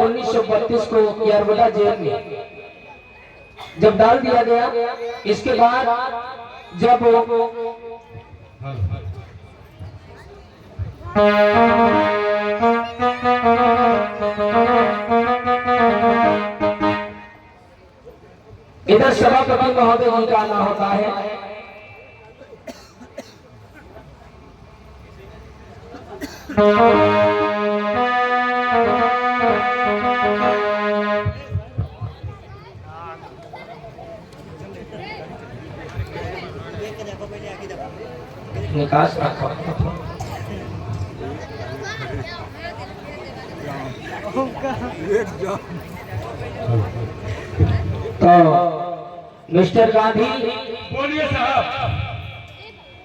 1932 को यरवला जेल में जब डाल दिया गया, इसके बाद जब इधर सभापति महोदय जी का आना होता है। निकास रखो तो मिस्टर गांधी बोलिए साहब।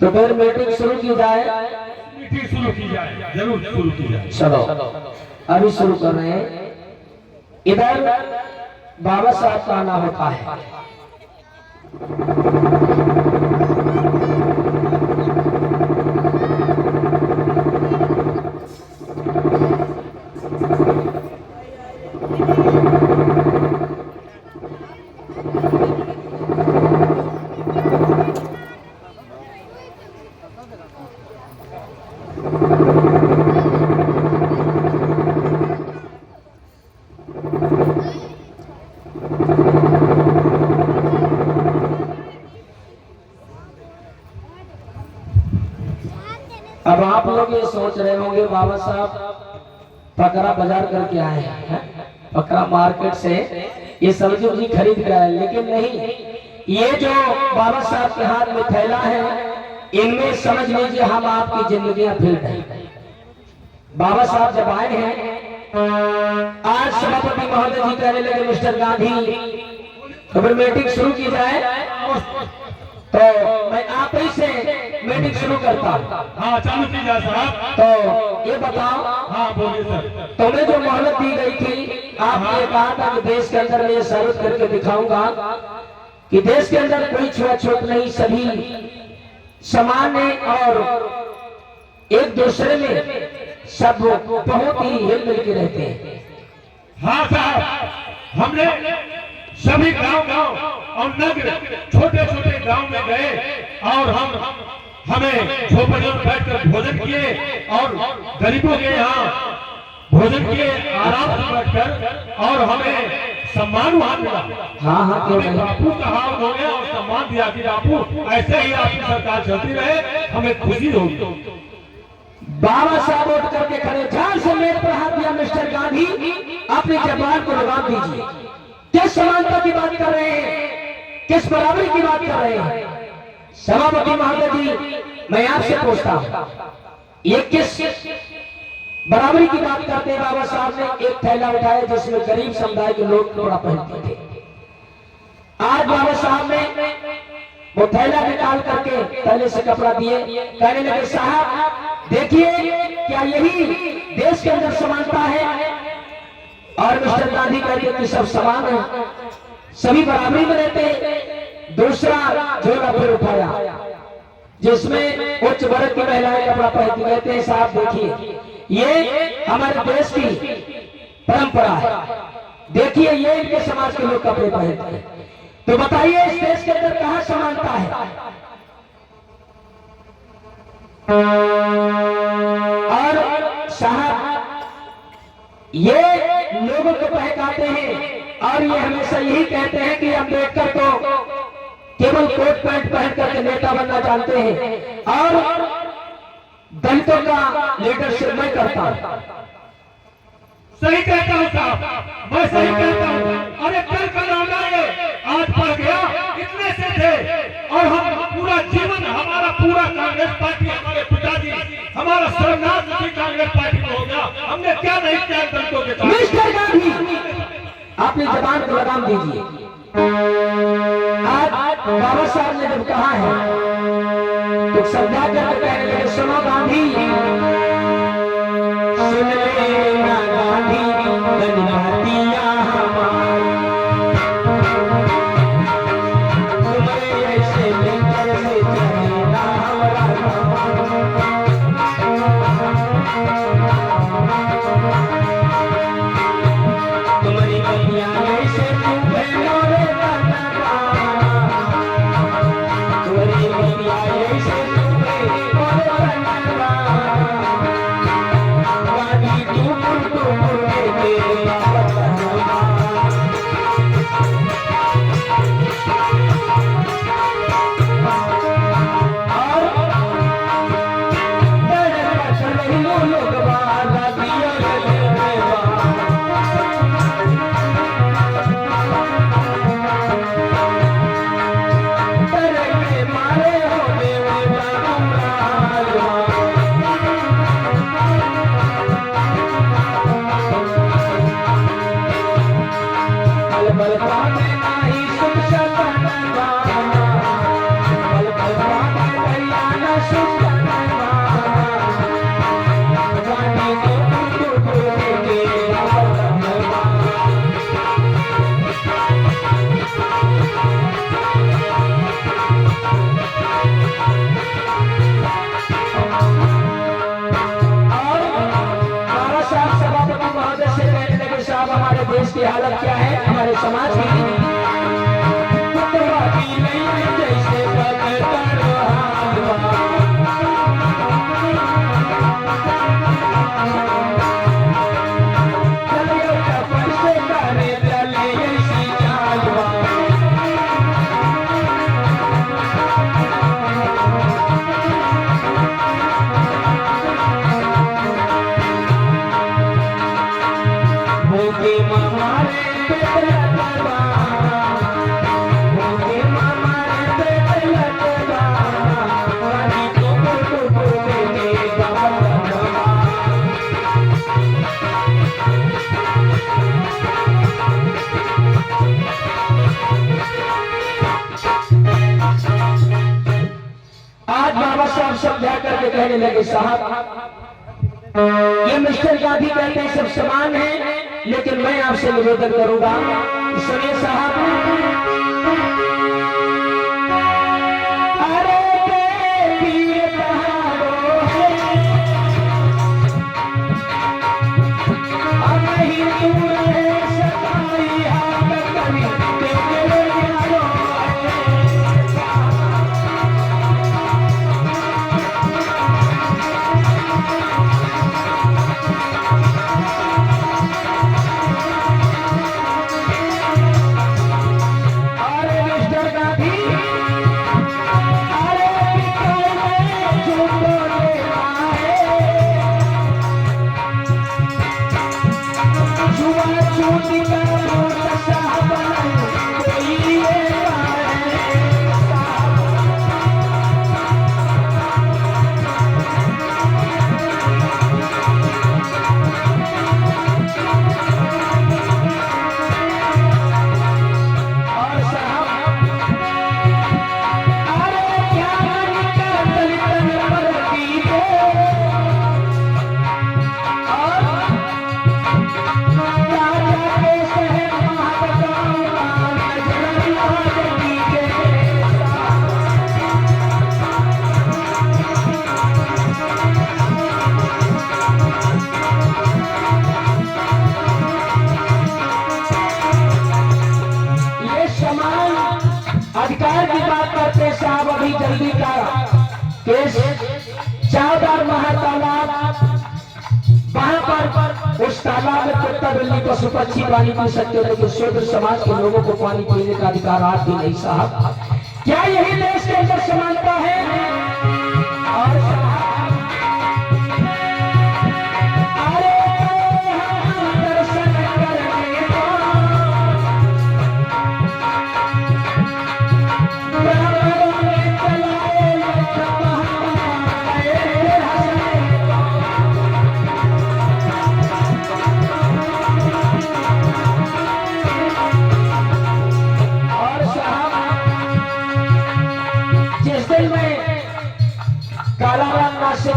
तो फिर मीटिंग शुरू की जाए। मीटिंग शुरू की जाए, जरूर शुरू की जाए। चलो अभी शुरू कर रहे हैं। इधर बाबा साहब का आना होता है। अब आप लोग ये सोच रहे होंगे बाबा साहब पकड़ा बाजार करके आए हैं, पकड़ा मार्केट से ये सब्जी उब्जी खरीद कर आए, लेकिन नहीं, ये जो बाबा साहब के हाथ में थैला है, इनमें समझ लीजिए हम आपकी जिंदगियां फिल्ड हैं। बाबा साहब जब आए हैं, आज सभापति महोदय जी कहने लगे मिस्टर गांधी तो फिर मीटिंग शुरू की जाए, तो मैं आप ही से मीटिंग शुरू करता हूँ। हाँ चालू की जाए साहब। तो ये बताओ, हाँ बोलिए सर। तुम्हें जो मोहलत दी गई थी, आपने कहा था कि देश के अंदर मैं साबित करके दिखाऊंगा कि देश के अंदर कोई छुआछूत नहीं, सभी समान है और एक दूसरे में सब बहुत ही हिल मिल के रहते हैं। हाँ साहब, हमने सभी गांव और नगर छोटे छोटे गांव में गए और हमें झोपड़ियों में बैठकर भोजन किए और गरीबों के यहाँ भोजन किए आराम से बैठकर, और हमें सम्मान वहां मिला। हाँ हाँ क्यों नहीं। बापू का हाल हो गया और सम्मान दिया कि बापू ऐसे ही आपकी सरकार चलती रहे, हमें खुशी होगी। बाबा साहब उठ करके खड़े, ध्यान से मेरे पर हाथ दिया। मिस्टर गांधी अपनी जबान को लगाम दीजिए। किस समानता की बात कर रहे हैं, किस बराबरी की बात कर रहे हैं? सभापति महोदय जी, मैं आपसे पूछता हूं, ये किस बराबरी की बात करते हैं? बाबा साहब ने एक थैला उठाया जिसमें गरीब समुदाय के लोग कपड़ा पहनते थे। आज बाबा साहब ने वो थैला निकाल करके थैले से कपड़ा दिए, कहने लगे साहब देखिए क्या यही देश के अंदर समानता है? और मिस्टर गांधी कहते कि सब समान है, सभी बराबरी में रहते हैं। दूसरा झोला फिर उठाया जिसमें उच्च वर्ग की महिलाएं कपड़ा पहनती, कहते हैं साहब देखिए ये हमारे देश की परंपरा है, देखिए ये इनके समाज के लोग कपड़े पहनते हैं। तो बताइए इस देश के अंदर कहां समानता है? और साहब ये लोगों को बहकाते हैं और ये हमेशा यही कहते हैं कि अम्बेडकर तो केवल कोट पैंट पहन करके नेता बनना जानते हैं और दलितों का लीडरशिप मैं करता हूं। सही कहता हूँ साहब, मैं सही कहता हूँ। अरे कल का लौंडा ये आज पढ़ गया, इतने से थे और हम पूरा जीवन हमारा पूरा कांग्रेस पार्टी, हमारे पिताजी हमारा सर्वनाश भी कांग्रेस पार्टी में हो गया। हमने क्या नहीं किया दलितों के साथ। मिस्टर गांधी अपनी जबान को लगाम दीजिए। आज बाबा साहब ने जब कहा है तो समझा कर कहने लगे सुनो गांधी, सुन लेना गांधी जनजातियां हमारी, तुम्हारे ऐसे लेकर से चलेना हमारा। की हालत क्या है हमारे समाज की। जैसे समझा करके कहने लगे साहब ये मिस्टर गांधी कहते हैं सब समान हैं, लेकिन मैं आपसे निवेदन करूंगा सुनिए साहब। अरे वीर बहादुर है अब नहीं दूर है सताई हाथ कभी तेरे यारो जल्दी का केस चावदार महातालाब वहां पर उस तालाब में कुत्ता बिल्ली पशु पक्षी पानी पी सकते थे, लेकिन शूद्र समाज के लोगों को पानी पीने का अधिकार आज भी नहीं साहब। क्या यही देश के अंदर समानता है? और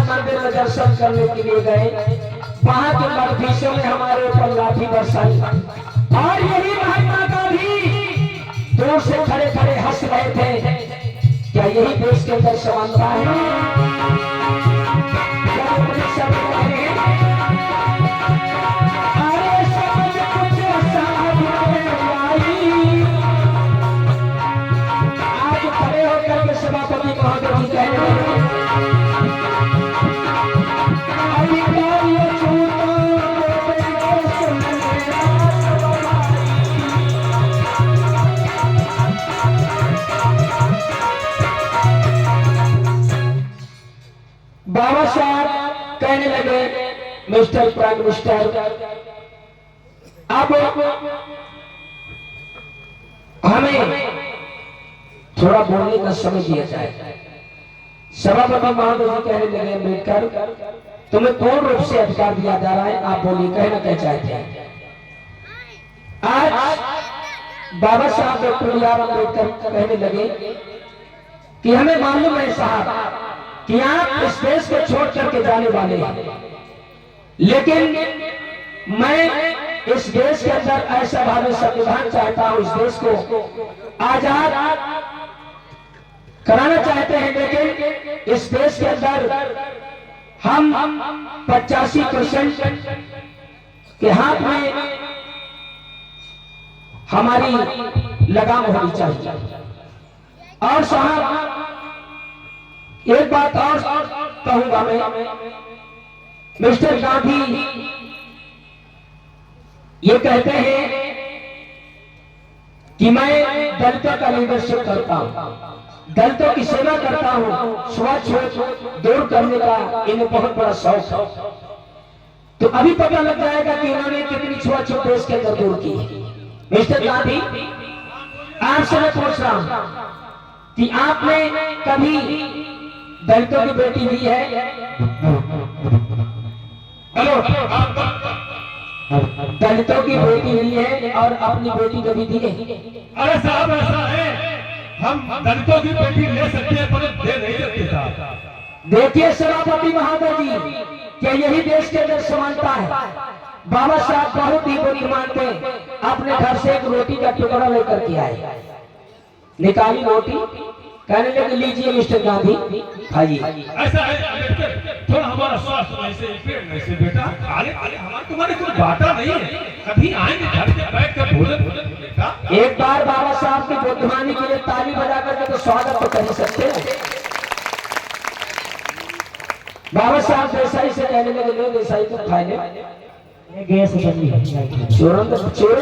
मंदिर में दर्शन करने के लिए गए, वहां के मठधीशों ने हमारे ऊपर लाठी बरसाई और यही महात्मा गांधी दूर से खड़े खड़े हंस रहे थे। क्या यही देश के अंदर समानता है? आज खड़े होकर के सभापति महोदय जी कहने लगे बाबा साहब कहने लगे मिस्टर प्राइम मिनिस्टर अब हमें थोड़ा बोलने का समय दिया जाए। सभापति महोदय जी कहने लगे अम्बेडकर तुम्हें पूर्ण रूप से अधिकार दिया जा रहा है, आप बोलिए कहना क्या चाहते हैं। आज बाबा साहब डॉक्टर बी आर अम्बेडकर कहने लगे कि हमें मालूम है साहब कि आप इस देश को छोड़ करके जाने वाले हैं, लेकिन मैं इस देश के अंदर ऐसा भावी संविधान चाहता हूं, इस देश को आजाद कराना चाहते हैं, लेकिन इस देश के अंदर हम 85% के हाथ में हमारी लगाम होनी चाहिए। और साहब एक बात और कहूंगा मैं, मिस्टर गांधी ये कहते हैं कि मैं दलितों का लीडरशिप करता हूं, दलितों की सेवा करता हूं, छुआछूत दूर करने का इन्हें बहुत बड़ा शौक है। तो अभी पता लग जाएगा कि इन्होंने कितनी छुआछूत देश के अंदर दूर की। मिस्टर गांधी, आपसे मैं पूछ रहा हूं कि आपने कभी दलितों की बेटी दी है? हेलो, दलितों की बेटी ली है और अपनी बेटी कभी दी है? अरे साहब ऐसा है, हम दलितों की बेटी ले सकते हैं पर दे नहीं सकते साहब। देखिए सभापति महोदय जी, क्या यही देश के अंदर समानता है? बाबा साहब बहुत ही बुद्धिमान थे, अपने घर से एक रोटी का टुकड़ा लेकर के आए, निकाली रोटी, कहने लगे लीजिए मिस्टर गांधी खाइए। ऐसा है अम्बेडकर, थोड़ा हमारा स्वास्थ्य ऐसे पेट ऐसे बेटा खाले खाले, हमारे तुम्हारे कोई बाटा नहीं है, कभी आएंगे घर पे बैठ कर भोजन बेटा। एक बार बाबा साहब की बुद्धिमानी के लिए ताली बजा करके तो स्वागत तो कर ही सकते हैं। बाबा साहब देसाई से कहने लगे, लो देसाई को खा ले, गैस बनी है, चोरन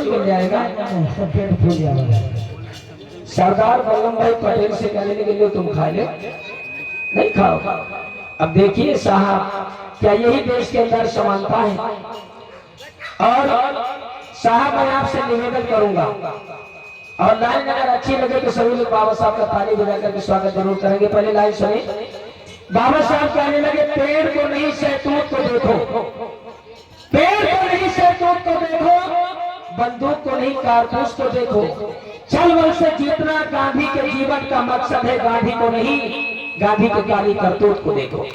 मिल जाएगा। सब पेट फूल जाएगा। सरदार वल्लभ भाई पटेल से कहने लगे, लो तुम खा ले, नहीं खाओ। अब देखिए साहब, क्या यही देश के अंदर समानता है? और साहब मैं आपसे निवेदन करूंगा, और लाइन अगर अच्छी लगे तो सभी लोग बाबा साहब का ताली बजा करके स्वागत जरूर करेंगे। पहले लाइन सुने। बाबा साहब कहने लगे, पेड़ को नहीं शहतूत को देखो, पेड़ को नहीं शहतूत को देखो, बंदूक को नहीं कारतूस को देखो, छल बल से जीतना गांधी के जीवन का मकसद है, गांधी को नहीं, गांधी के काली करतूत को देखो।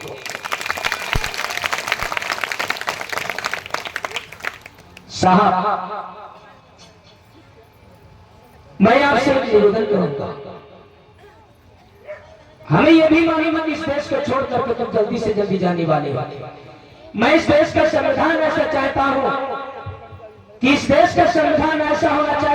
साहब मैं आपसे निवेदन करूंगा, हमें यह भी मालूम है इस देश को छोड़ करके तुम जल्दी से जल्दी जाने वाले। मैं इस देश का संविधान ऐसा चाहता हूं कि इस देश का संविधान ऐसा होना चाहिए